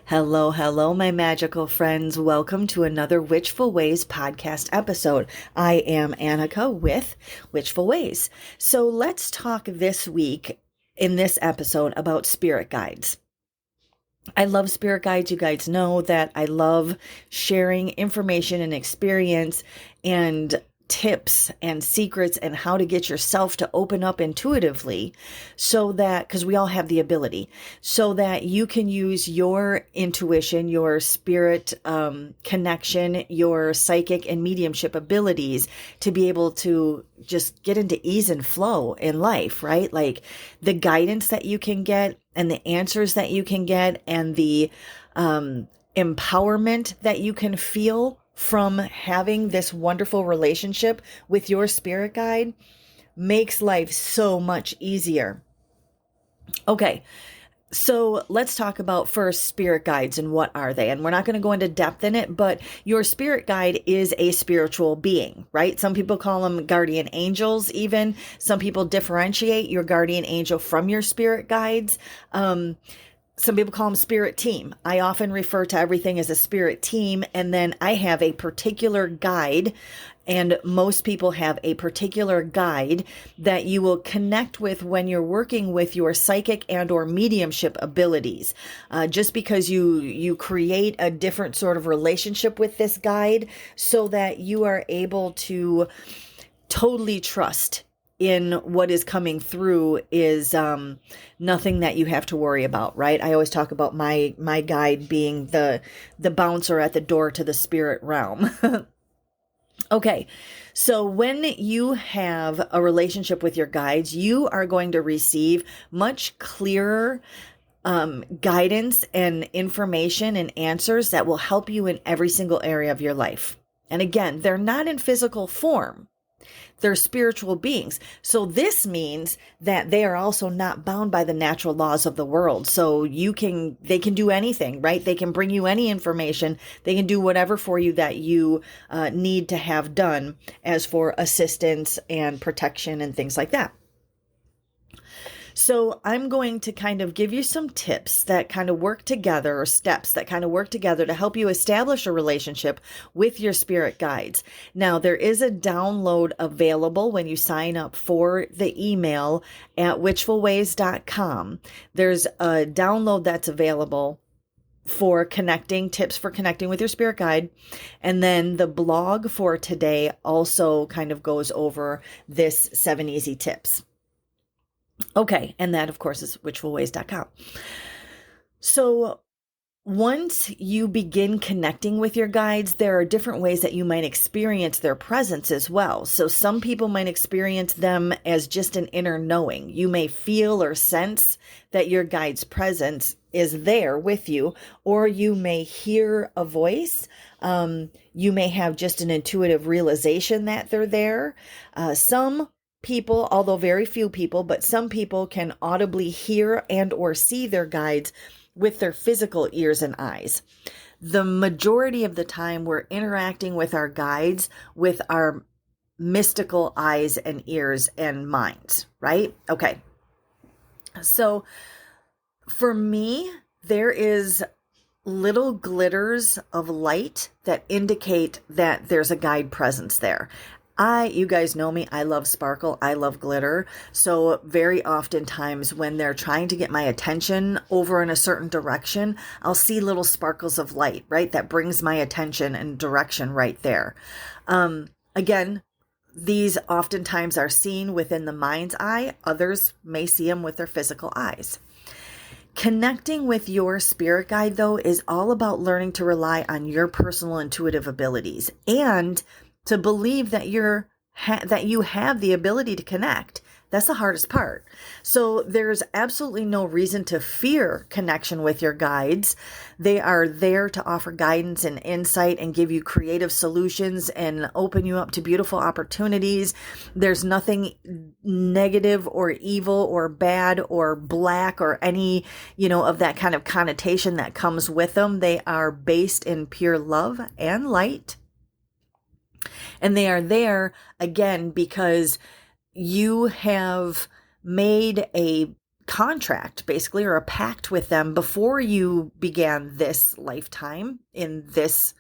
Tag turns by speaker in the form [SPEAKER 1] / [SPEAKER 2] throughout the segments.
[SPEAKER 1] Hello, hello, my magical friends. Welcome to another Witchful Ways podcast episode. I am Annika with Witchful Ways. So let's talk this week in this episode about spirit guides. I love spirit guides. You guys know that I love sharing information and experience and tips and secrets and how to get yourself to open up intuitively so that, because we all have the ability, so that you can use your intuition, your spirit connection, your psychic and mediumship abilities to be able to just get into ease and flow in life, right? Like the guidance that you can get and the answers that you can get and the empowerment that you can feel from having this wonderful relationship with your spirit guide makes life so much easier. Okay, so let's talk about first spirit guides and what are they? And we're not going to go into depth in it, but your spirit guide is a spiritual being, right? Some people call them guardian angels even. Some people differentiate your guardian angel from your spirit guides. Some people call them spirit team. I often refer to everything as a spirit team. And then I have a particular guide, and most people have a particular guide that you will connect with when you're working with your psychic and or mediumship abilities. Just because you create a different sort of relationship with this guide so that you are able to totally trust in what is coming through is nothing that you have to worry about, right? I always talk about my guide being the bouncer at the door to the spirit realm. Okay, so when you have a relationship with your guides, you are going to receive much clearer guidance and information and answers that will help you in every single area of your life. And again, they're not in physical form. They're spiritual beings. So this means that they are also not bound by the natural laws of the world. So they can do anything, right? They can bring you any information. They can do whatever for you that you need to have done as for assistance and protection and things like that. So I'm going to kind of give you some tips that kind of work together, or steps that kind of work together to help you establish a relationship with your spirit guides. Now, there is a download available when you sign up for the email at witchfulways.com. There's a download that's available for tips for connecting with your spirit guide. And then the blog for today also kind of goes over this 7 easy tips. Okay, and that, of course, is witchfulways.com. So once you begin connecting with your guides, there are different ways that you might experience their presence as well. So some people might experience them as just an inner knowing. You may feel or sense that your guide's presence is there with you, or you may hear a voice. You may have just an intuitive realization that they're there. Some people, although very few people, but some people can audibly hear and or see their guides with their physical ears and eyes. The majority of the time we're interacting with our guides with our mystical eyes and ears and minds, right? Okay. So for me, there is little glitters of light that indicate that there's a guide presence there. You guys know me, I love sparkle, I love glitter. So very oftentimes when they're trying to get my attention over in a certain direction, I'll see little sparkles of light, right? That brings my attention and direction right there. Again, these oftentimes are seen within the mind's eye. Others may see them with their physical eyes. Connecting with your spirit guide, though, is all about learning to rely on your personal intuitive abilities and to believe that that you have the ability to connect. That's the hardest part. So there's absolutely no reason to fear connection with your guides. They are there to offer guidance and insight and give you creative solutions and open you up to beautiful opportunities. There's nothing negative or evil or bad or black or any, of that kind of connotation that comes with them. They are based in pure love and light. And they are there, again, because you have made a contract basically, or a pact with them before you began this lifetime in this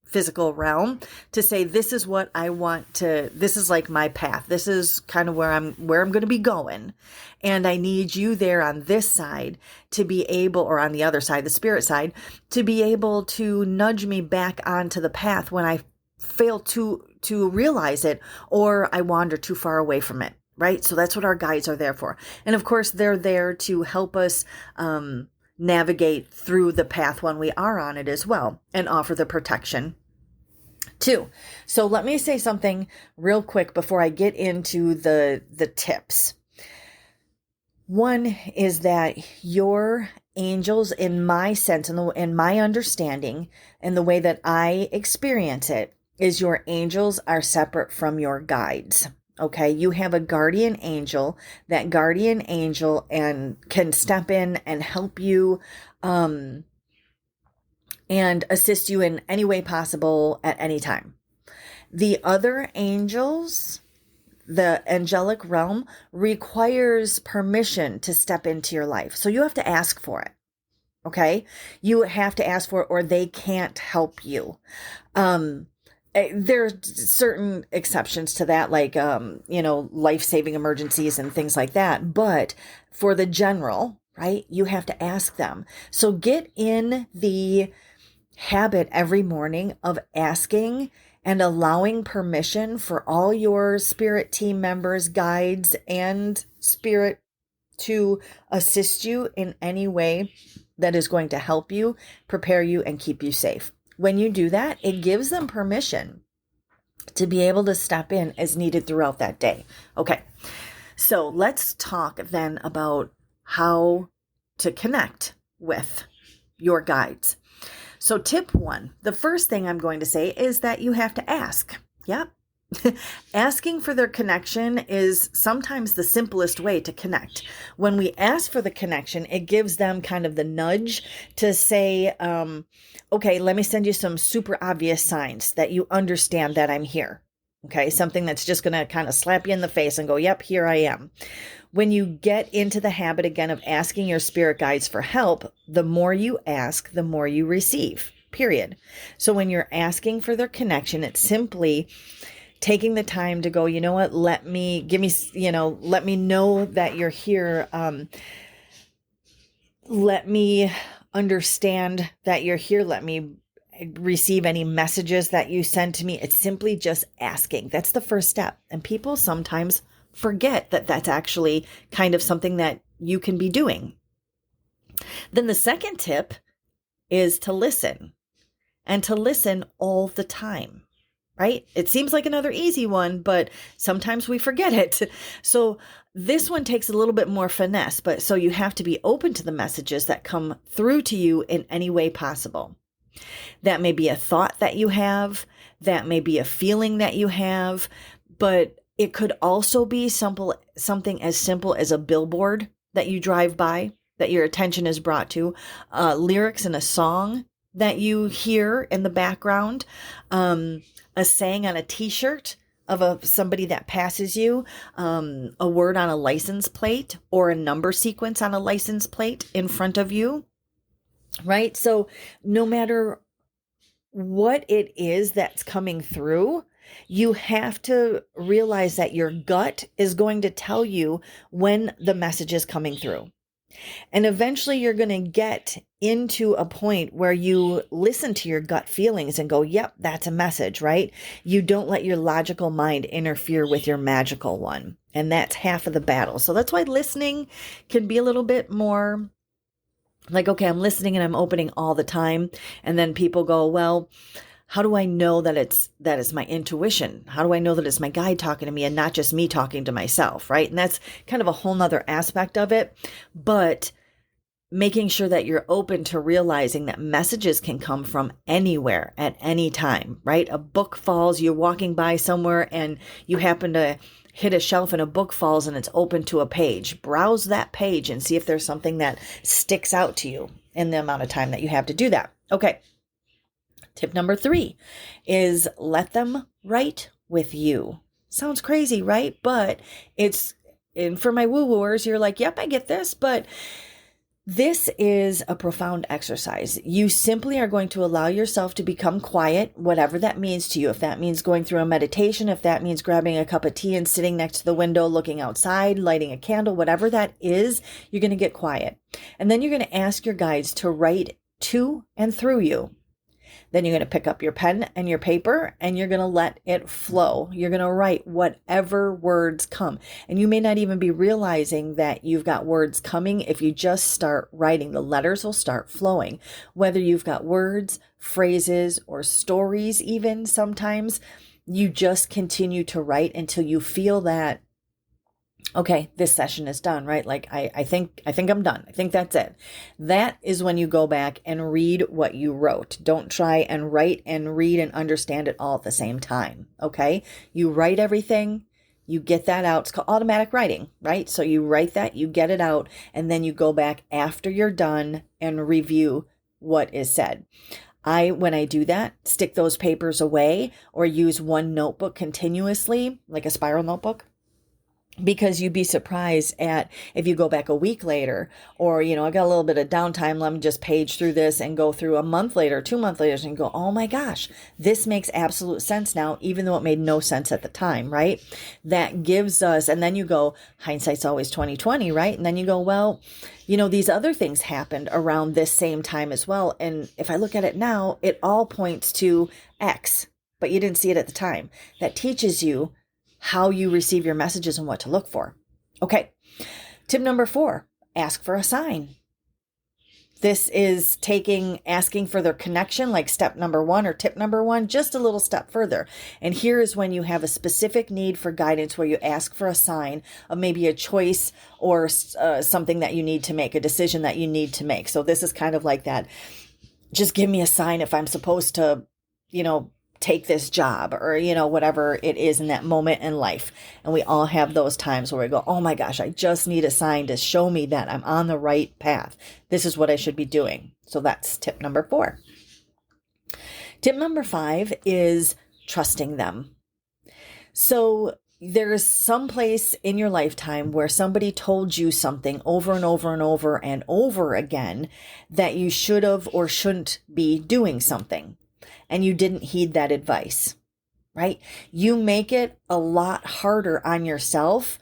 [SPEAKER 1] physical realm, to say, this is what I want to, this is like my path. This is kind of where I'm going to be going. And I need you there on this side to be able, or on the other side, the spirit side, to be able to nudge me back onto the path when I fail to realize it, or I wander too far away from it. Right? So that's what our guides are there for. And of course, they're there to help us, navigate through the path when we are on it as well, and offer the protection too. So let me say something real quick before I get into the tips. One is that your angels, in my sense and in my understanding and the way that I experience it, is your angels are separate from your guides. Okay, you have a guardian angel. That guardian angel and can step in and help you and assist you in any way possible at any time. The other angels, the angelic realm, requires permission to step into your life. So you have to ask for it. Okay, you have to ask for it, or they can't help you. There's certain exceptions to that, like, life-saving emergencies and things like that. But for the general, right, you have to ask them. So get in the habit every morning of asking and allowing permission for all your spirit team members, guides, and spirit to assist you in any way that is going to help you, prepare you, and keep you safe. When you do that, it gives them permission to be able to step in as needed throughout that day. Okay, so let's talk then about how to connect with your guides. So tip 1, the first thing I'm going to say is that you have to ask. Yep. Asking for their connection is sometimes the simplest way to connect. When we ask for the connection, it gives them kind of the nudge to say, okay, let me send you some super obvious signs that you understand that I'm here. Okay, something that's just going to kind of slap you in the face and go, yep, here I am. When you get into the habit again of asking your spirit guides for help, the more you ask, the more you receive, period. So when you're asking for their connection, it's simply taking the time to go, you know what, let me know that you're here. Let me understand that you're here. Let me receive any messages that you send to me. It's simply just asking. That's the first step. And people sometimes forget that that's actually kind of something that you can be doing. Then the second tip is to listen, and to listen all the time. Right? It seems like another easy one, but sometimes we forget it. So this one takes a little bit more finesse, but so you have to be open to the messages that come through to you in any way possible. That may be a thought that you have, that may be a feeling that you have, but it could also be something as simple as a billboard that you drive by, that your attention is brought to, lyrics in a song that you hear in the background, a saying on a t-shirt of somebody that passes you, a word on a license plate, or a number sequence on a license plate in front of you, right? So no matter what it is that's coming through, you have to realize that your gut is going to tell you when the message is coming through. And eventually you're going to get into a point where you listen to your gut feelings and go, yep, that's a message, right? You don't let your logical mind interfere with your magical one. And that's half of the battle. So that's why listening can be a little bit more like, okay, I'm listening and I'm opening all the time. And then people go, well, how do I know that is my intuition? How do I know that it's my guide talking to me and not just me talking to myself, right? And that's kind of a whole nother aspect of it. But making sure that you're open to realizing that messages can come from anywhere at any time, right? A book falls, you're walking by somewhere and you happen to hit a shelf and a book falls and it's open to a page. Browse that page and see if there's something that sticks out to you in the amount of time that you have to do that. Okay. Tip number 3 is let them write with you. Sounds crazy, right? But it's And for my woo-wooers, you're like, yep, I get this, but this is a profound exercise. You simply are going to allow yourself to become quiet, whatever that means to you. If that means going through a meditation, if that means grabbing a cup of tea and sitting next to the window, looking outside, lighting a candle, whatever that is, you're going to get quiet. And then you're going to ask your guides to write to and through you. Then you're going to pick up your pen and your paper and you're going to let it flow. You're going to write whatever words come. And you may not even be realizing that you've got words coming. If you just start writing, the letters will start flowing. Whether you've got words, phrases, or stories, even sometimes, you just continue to write until you feel that, okay, this session is done, right? Like, I think I'm done. I think that's it. That is when you go back and read what you wrote. Don't try and write and read and understand it all at the same time. Okay. You write everything, you get that out. It's called automatic writing, right? So you write that, you get it out, and then you go back after you're done and review what is said. When I do that, stick those papers away or use one notebook continuously, like a spiral notebook. Because you'd be surprised at if you go back a week later, or, I got a little bit of downtime, let me just page through this and go through a month later, 2 months later, and go, oh my gosh, this makes absolute sense now, even though it made no sense at the time, right? That gives us, and then you go, hindsight's always 20/20, right? And then you go, well, these other things happened around this same time as well. And if I look at it now, it all points to X, but you didn't see it at the time. That teaches you how you receive your messages and what to look for. Okay. Tip number 4, ask for a sign. This is asking for their connection, like step number 1 or tip number 1, just a little step further. And here is when you have a specific need for guidance where you ask for a sign of maybe a choice or something that you need to make, a decision that you need to make. So this is kind of like that. Just give me a sign if I'm supposed to, take this job or, whatever it is in that moment in life. And we all have those times where we go, oh my gosh, I just need a sign to show me that I'm on the right path. This is what I should be doing. So that's tip number 4. Tip number 5 is trusting them. So there's some place in your lifetime where somebody told you something over and over and over and over again that you should have or shouldn't be doing something. And you didn't heed that advice, right? You make it a lot harder on yourself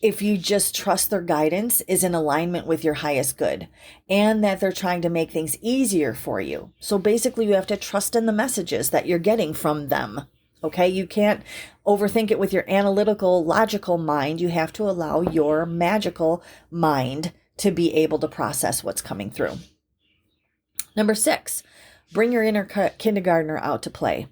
[SPEAKER 1] if you just trust their guidance is in alignment with your highest good and that they're trying to make things easier for you. So basically you have to trust in the messages that you're getting from them. Okay. You can't overthink it with your analytical, logical mind. You have to allow your magical mind to be able to process what's coming through. Number 6. Bring your inner kindergartner out to play.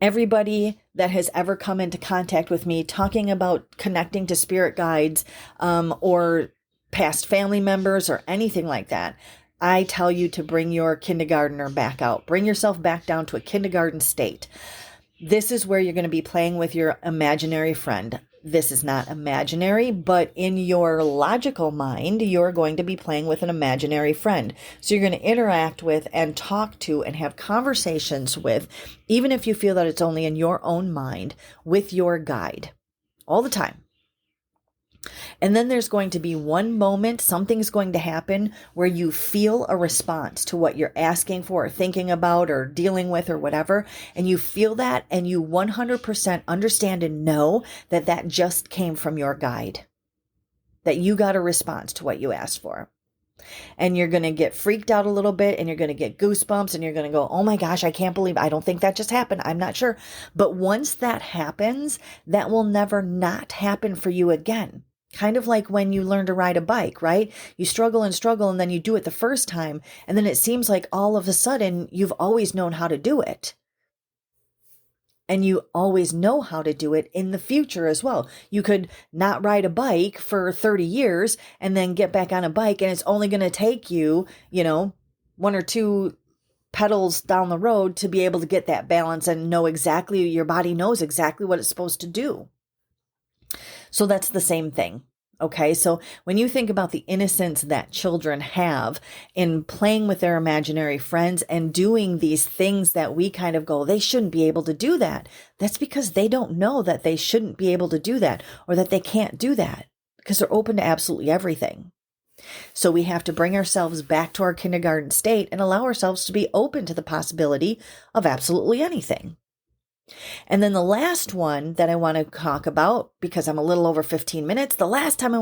[SPEAKER 1] Everybody that has ever come into contact with me talking about connecting to spirit guides or past family members or anything like that, I tell you to bring your kindergartner back out. Bring yourself back down to a kindergarten state. This is where you're going to be playing with your imaginary friend. This is not imaginary, but in your logical mind, you're going to be playing with an imaginary friend. So you're going to interact with and talk to and have conversations with, even if you feel that it's only in your own mind, with your guide all the time. And then there's going to be one moment, something's going to happen where you feel a response to what you're asking for or thinking about or dealing with or whatever. And you feel that and you 100% understand and know that that just came from your guide, that you got a response to what you asked for. And you're going to get freaked out a little bit and you're going to get goosebumps and you're going to go, oh my gosh, I can't believe, I don't think that just happened. I'm not sure. But once that happens, that will never not happen for you again. Kind of like when you learn to ride a bike, right? You struggle and then you do it the first time. And then it seems like all of a sudden you've always known how to do it. And you always know how to do it in the future as well. You could not ride a bike for 30 years and then get back on a bike and it's only going to take you, 1 or 2 pedals down the road to be able to get that balance and know exactly, your body knows exactly what it's supposed to do. So that's the same thing. Okay. So when you think about the innocence that children have in playing with their imaginary friends and doing these things that we kind of go, they shouldn't be able to do that. That's because they don't know that they shouldn't be able to do that or that they can't do that. because they're open to absolutely everything. So we have to bring ourselves back to our kindergarten state and allow ourselves to be open to the possibility of absolutely anything. And then the last one that I want to talk about, because I'm a little over 15 minutes, the last thing I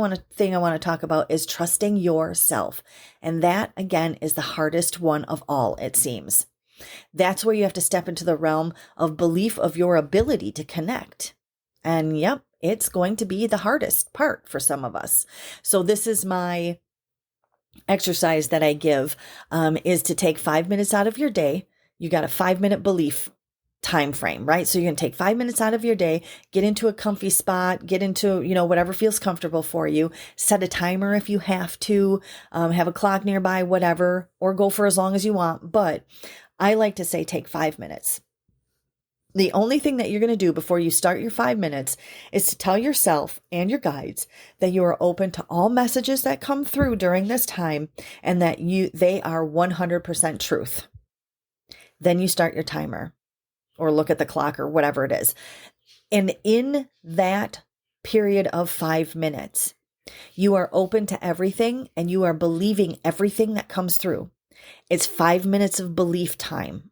[SPEAKER 1] want to talk about is trusting yourself. And that, again, is the hardest one of all, it seems. That's where you have to step into the realm of belief of your ability to connect. And yep, it's going to be the hardest part for some of us. So this is my exercise that I give, is to take 5 minutes out of your day. You got a 5-minute belief time frame, right? So you're going to take 5 minutes out of your day, get into a comfy spot, get into, whatever feels comfortable for you, set a timer if you have to, have a clock nearby, whatever, or go for as long as you want. But I like to say, take 5 minutes. The only thing that you're going to do before you start your 5 minutes is to tell yourself and your guides that you are open to all messages that come through during this time and that they are 100% truth. Then you start your timer or look at the clock or whatever it is. And in that period of 5 minutes, you are open to everything and you are believing everything that comes through. It's 5 minutes of belief time.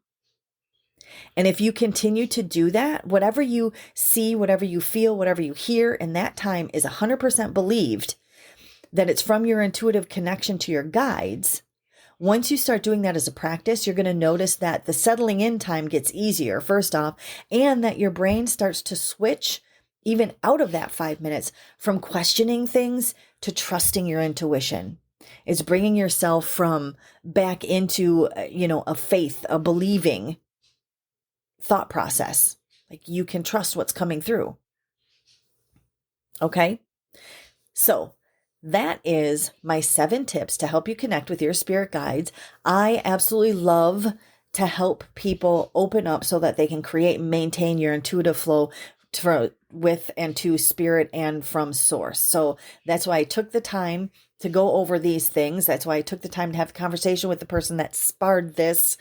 [SPEAKER 1] And if you continue to do that, whatever you see, whatever you feel, whatever you hear in that time is 100% believed that it's from your intuitive connection to your guides. Once you start doing that as a practice, you're going to notice that the settling in time gets easier, first off, and that your brain starts to switch even out of that 5 minutes from questioning things to trusting your intuition. It's bringing yourself from back into, a faith, a believing thought process. Like you can trust what's coming through. Okay. So that is my 7 tips to help you connect with your spirit guides. I absolutely love to help people open up so that they can create and maintain your intuitive flow with and to spirit and from source. So that's why I took the time to go over these things. That's why I took the time to have the conversation with the person that sparred this,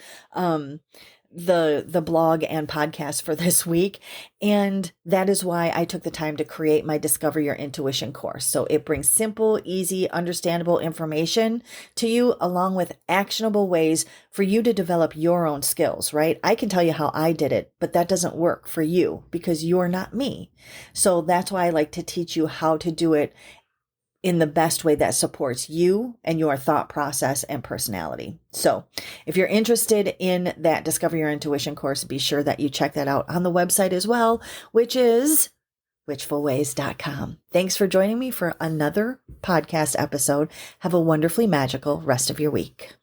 [SPEAKER 1] the blog and podcast for this week. And that is why I took the time to create my Discover Your Intuition course. So it brings simple, easy, understandable information to you, along with actionable ways for you to develop your own skills, right? I can tell you how I did it, but that doesn't work for you because you're not me. So that's why I like to teach you how to do it in the best way that supports you and your thought process and personality. So if you're interested in that Discover Your Intuition course, be sure that you check that out on the website as well, which is witchfulways.com. Thanks for joining me for another podcast episode. Have a wonderfully magical rest of your week.